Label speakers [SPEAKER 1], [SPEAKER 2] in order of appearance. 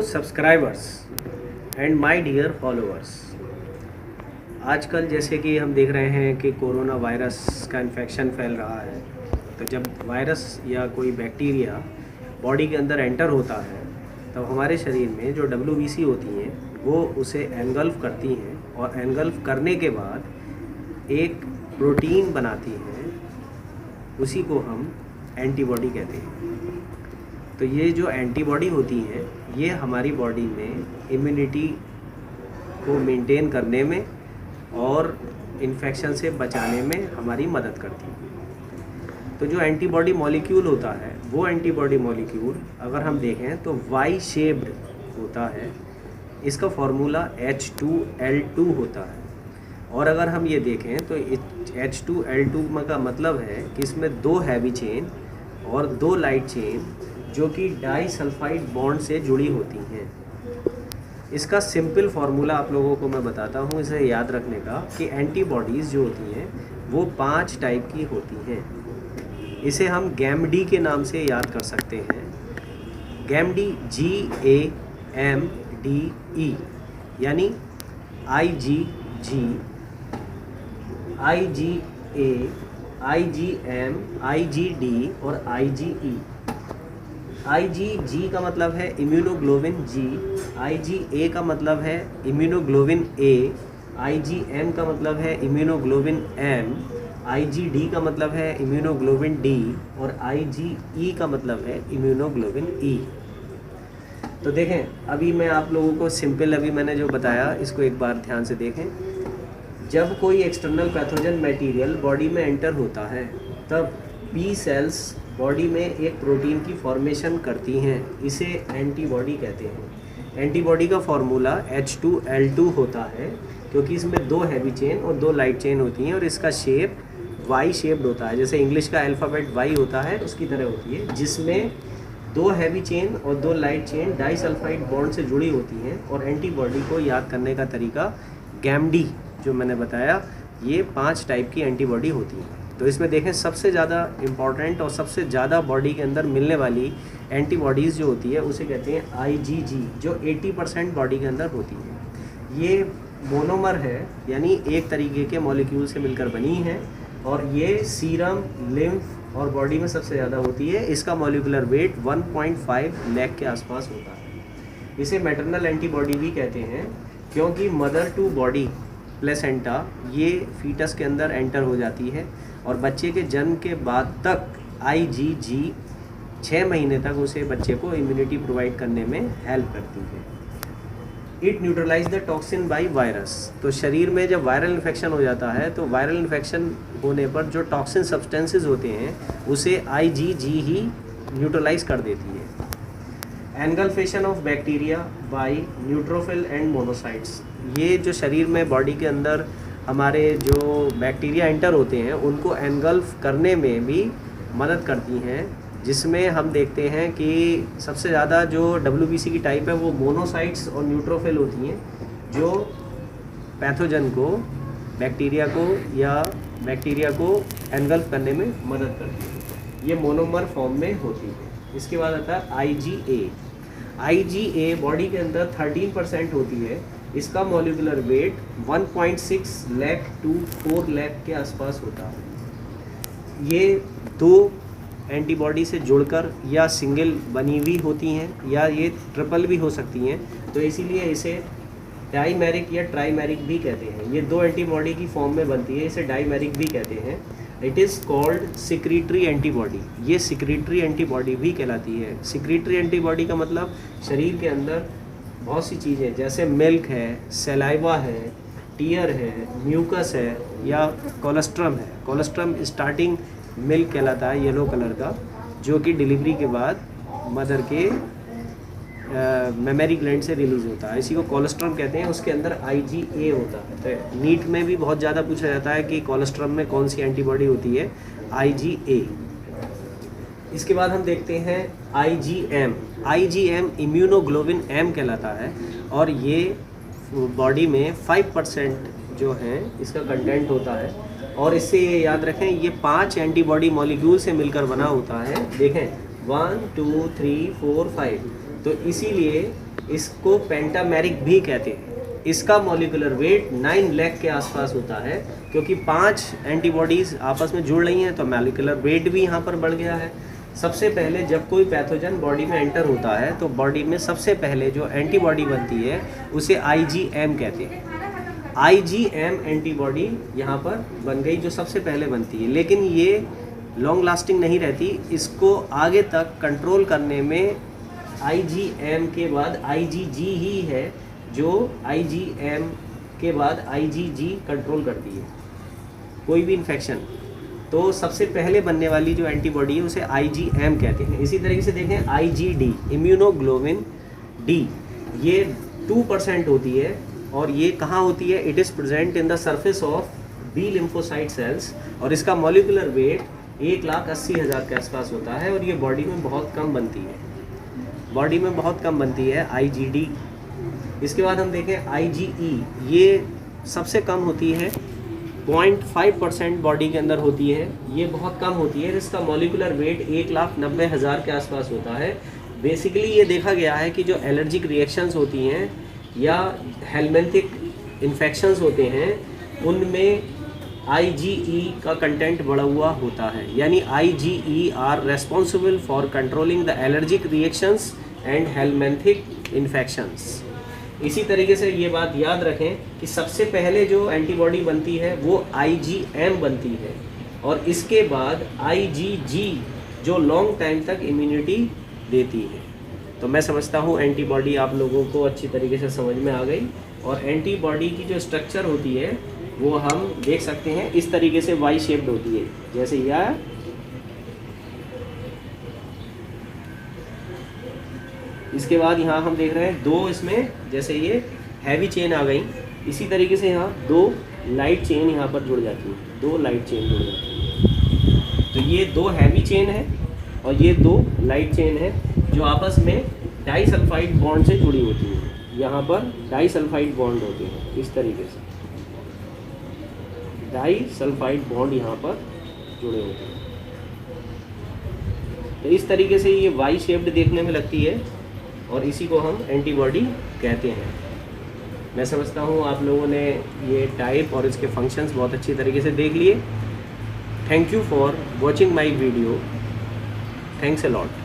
[SPEAKER 1] Subscribers and my dear followers, आजकल जैसे कि हम देख रहे हैं कि कोरोना वायरस का इन्फेक्शन फैल रहा है। तो जब वायरस या कोई बैक्टीरिया बॉडी के अंदर एंटर होता है तो हमारे शरीर में जो WBC होती हैं वो उसे एनगल्फ करती हैं और एनगल्फ करने के बाद एक प्रोटीन बनाती हैं, उसी को हम एंटीबॉडी कहते हैं। तो ये जो एंटीबॉडी होती हैं ये हमारी बॉडी में इम्यूनिटी को मेंटेन करने में और इन्फेक्शन से बचाने में हमारी मदद करती है। तो जो एंटीबॉडी मॉलिक्यूल होता है वो एंटीबॉडी मॉलिक्यूल अगर हम देखें तो वाई शेप्ड होता है। इसका फॉर्मूला H2L2 होता है। और अगर हम ये देखें तो H2L2 का मतलब है कि इसमें 2 हैवी चेन और 2 लाइट चेन जो कि डाइसल्फाइड बॉन्ड से जुड़ी होती हैं। इसका सिंपल फार्मूला आप लोगों को मैं बताता हूँ इसे याद रखने का कि एंटीबॉडीज़ जो होती हैं वो 5 टाइप की होती हैं। इसे हम गैमडी के नाम से याद कर सकते हैं। गैमडी GAMDE यानी IgG, IgA, IgM, IgD और IgE। IgG का मतलब है इम्यूनोग्लोबिन G, IgA का मतलब है इम्यूनोग्लोबिन A, IgM का मतलब है इम्यूनोग्लोबिन M, IgD का मतलब है इम्यूनोग्लोबिन D और IgE का मतलब है इम्यूनोग्लोबिन E। तो देखें, अभी मैं आप लोगों को सिंपल अभी मैंने जो बताया इसको एक बार ध्यान से देखें। जब कोई एक्सटर्नल पैथोजन मटेरियल बॉडी में एंटर होता है तब B सेल्स बॉडी में एक प्रोटीन की फॉर्मेशन करती हैं, इसे एंटीबॉडी कहते हैं। एंटीबॉडी का फॉर्मूला H2L2 होता है क्योंकि इसमें 2 हैवी चेन और 2 लाइट चेन होती हैं और इसका शेप वाई शेप्ड होता है। जैसे इंग्लिश का अल्फ़ाबेट वाई होता है उसकी तरह होती है, जिसमें 2 हैवी चेन और 2 लाइट चेन डाइसल्फाइड बॉन्ड से जुड़ी होती हैं। और एंटीबॉडी को याद करने का तरीका गैमडी जो मैंने बताया, ये 5 टाइप की एंटीबॉडी होती हैं। तो इसमें देखें सबसे ज़्यादा इम्पॉर्टेंट और सबसे ज़्यादा बॉडी के अंदर मिलने वाली एंटीबॉडीज़ जो होती है उसे कहते हैं IgG, जो 80% बॉडी के अंदर होती है। ये मोनोमर है यानी एक तरीके के मॉलिक्यूल से मिलकर बनी है और ये सीरम, लिम्फ और बॉडी में सबसे ज़्यादा होती है। इसका मॉलिक्यूलर वेट 1.5 लाख के आसपास होता है। इसे मैटरनल एंटीबॉडी भी कहते हैं क्योंकि मदर टू बॉडी प्लेसेंटा ये फीटस के अंदर एंटर हो जाती है और बच्चे के जन्म के बाद तक IgG 6 महीने तक उसे बच्चे को इम्यूनिटी प्रोवाइड करने में हेल्प करती है। It neutralise the toxin by virus. तो शरीर में जब वायरल इन्फेक्शन हो जाता है तो वायरल इन्फेक्शन होने पर जो टॉक्सिन सब्सटेंसेस होते हैं उसे IgG ही न्यूट्रलाइज कर देती है। Engulfation of bacteria by neutrophil and monocytes. ये जो शरीर में बॉडी के अंदर हमारे जो बैक्टीरिया एंटर होते हैं उनको एनगल्फ करने में भी मदद करती हैं, जिसमें हम देखते हैं कि सबसे ज़्यादा जो WBC की टाइप है वो मोनोसाइट्स और न्यूट्रोफिल होती हैं, जो पैथोजन को, बैक्टीरिया को एनगल्फ करने में मदद करती है। ये मोनोमर फॉर्म में होती है। इसके बाद आता है IgA बॉडी के अंदर 13% होती है। इसका molecular weight 1.6 lakh to 4 lakh के आसपास होता है। ये 2 एंटीबॉडी से जुड़कर या सिंगल बनी हुई होती हैं या ये ट्रिपल भी हो सकती हैं, तो इसीलिए इसे डाइमेरिक या ट्राइमेरिक भी कहते हैं। ये 2 एंटीबॉडी की फॉर्म में बनती है, इसे डाइमेरिक भी कहते हैं। It is called secretory antibody. ये सिक्रीटरी एंटीबॉडी भी कहलाती है। सिक्रीटरी एंटीबॉडी का मतलब शरीर के अंदर बहुत सी चीज़ें जैसे मिल्क है, सलाइवा है, टीयर है, म्यूकस है या कोलेस्ट्रम है। कोलेस्ट्रम स्टार्टिंग मिल्क कहलाता है, येलो कलर का, जो कि डिलीवरी के बाद मदर के मेमरी ग्लैंड से रिलीज़ होता है। इसी को कोलेस्ट्रम कहते हैं। उसके अंदर IgA होता है। तो नीट में भी बहुत ज़्यादा पूछा जाता है कि कोलेस्ट्रम में कौन सी एंटीबॉडी होती है, IgA। इसके बाद हम देखते हैं IgM इम्यूनोग्लोबिन M कहलाता है और ये बॉडी में 5% जो है इसका कंटेंट होता है। और इससे ये याद रखें ये 5 एंटीबॉडी मॉलिक्यूल से मिलकर बना होता है। देखें 1 2 3 4 5। तो इसीलिए इसको पेंटामेरिक भी कहते हैं। इसका मॉलिक्यूलर वेट 9 लाख के आसपास होता है, क्योंकि 5 एंटीबॉडीज़ आपस में जुड़ रही हैं तो मॉलिक्यूलर वेट भी यहाँ पर बढ़ गया है। सबसे पहले जब कोई पैथोजन बॉडी में एंटर होता है तो बॉडी में सबसे पहले जो एंटीबॉडी बनती है उसे IgM कहते हैं। IgM एंटीबॉडी यहाँ पर बन गई जो सबसे पहले बनती है, लेकिन ये लॉन्ग लास्टिंग नहीं रहती। इसको आगे तक कंट्रोल करने में IgM के बाद IgG ही है, जो IgM के बाद IgG कंट्रोल करती है कोई भी इन्फेक्शन। तो सबसे पहले बनने वाली जो एंटीबॉडी है उसे IgM कहते हैं। इसी तरीके से देखें IgD, इम्यूनोग्लोबिन D, ये 2% होती है और ये कहाँ होती है? It is present in the surface of B lymphocyte sales और इसका मॉलिक्यूलर वेट 1,80,000 के आसपास होता है और ये बॉडी में बहुत कम बनती है, बॉडी में बहुत कम बनती है IgD। इसके बाद हम देखें IgE, ये सबसे कम होती है, 0.5% बॉडी के अंदर होती है, ये बहुत कम होती है। इसका मॉलिक्यूलर वेट 1,90,000 के आसपास होता है। बेसिकली ये देखा गया है कि जो एलर्जिक रिएक्शंस होती हैं या हेलमिंथिक इन्फेक्शंस होते हैं उनमें IgE का कंटेंट बढ़ा हुआ होता है, यानी IgE are responsible for controlling the allergic reactions and helminthic infections. इसी तरीके से ये बात याद रखें कि सबसे पहले जो एंटीबॉडी बनती है वो IgM बनती है और इसके बाद IgG जो लॉन्ग टाइम तक इम्यूनिटी देती है। तो मैं समझता हूँ एंटीबॉडी आप लोगों को अच्छी तरीके से समझ में आ गई और एंटीबॉडी की जो स्ट्रक्चर होती है वो हम देख सकते हैं इस तरीके से वाई शेप्ड होती है, जैसे यह इसके बाद यहाँ हम देख रहे हैं 2 इसमें जैसे ये हैवी चेन आ गई, इसी तरीके से यहाँ 2 लाइट चेन यहाँ पर जुड़ जाती है, 2 लाइट चेन जुड़ जाती है। तो ये 2 हैवी चेन है और ये 2 लाइट चेन है जो आपस में डाइसल्फाइड बॉन्ड से जुड़ी होती है। यहाँ पर डाइसल्फाइड बॉन्ड होते हैं इस तरीके से, डाइसल्फाइड बॉन्ड यहाँ पर जुड़े होते हैं। तो इस तरीके से ये वाई शेप्ड देखने में लगती है और इसी को हम एंटीबॉडी कहते हैं। मैं समझता हूँ आप लोगों ने ये टाइप और इसके फंक्शंस बहुत अच्छी तरीके से देख लिए। Thank you for watching my video. Thanks a lot.